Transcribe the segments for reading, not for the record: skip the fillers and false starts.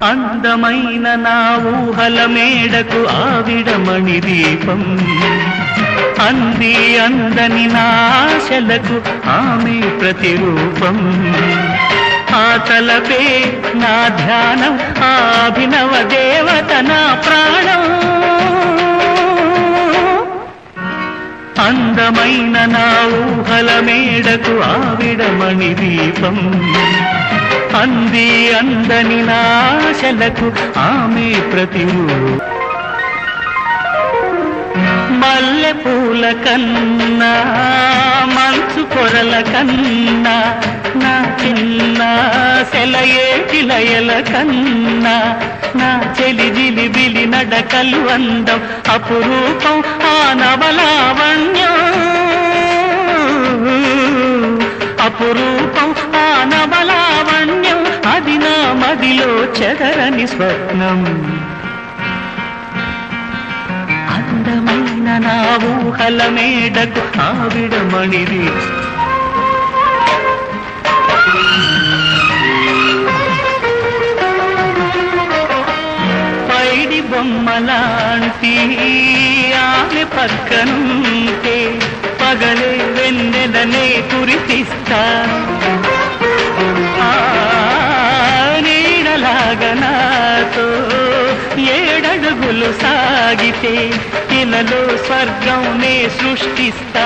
అందమైన నా ఊహల మేడకు ఆవిడమణి దీపం అంది అందని నా ఆశలకు ఆమె ప్రతిరూపం ఆ తలపే నా ధ్యానం ఆ అభినవ దేవత నా ప్రాణం అందమైన నా ఊహల మేడకు ఆవిడమణి దీపం అంది అందని నా ఆశలకు ఆమె ప్రతిరూపం మల్లె పూల కన్నా మంచు పొరల కన్నా నా చిన్న సెలయేటి లయల కన్నా నా చెలి జిలిబిలి నడకలు అందం అపురూపం ఆ నవలావణ్యం అపురూపం ఆ నవలావణ్యం అది నా మదిలో చెదరని స్వప్నం అందమైన నా ఊహల మేడకు ఆవిడమణిది పైడి బొమ్మలాంటి ఆమె పక్కనుంటే పగలే వెన్నెలనే కురిపిస్తా నీడలాగా నాతో ఏడడుగులు సాగితే ఇలలో స్వర్గం నే సృష్టిస్తా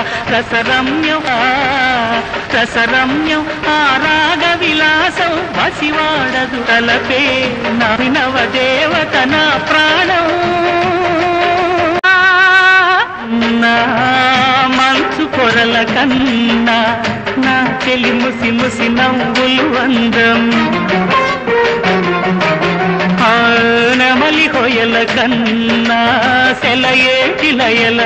రసరమ్యం ఆ రాగ విలాసం వసివాడదు తలపే నవ దేవత నా ప్రాణం నా మంచు పొరల కన్నా నా చెలి ముసి ముసి నవ్వులు అందం నెమలి హొయల కన్నా సెలయేటి లయల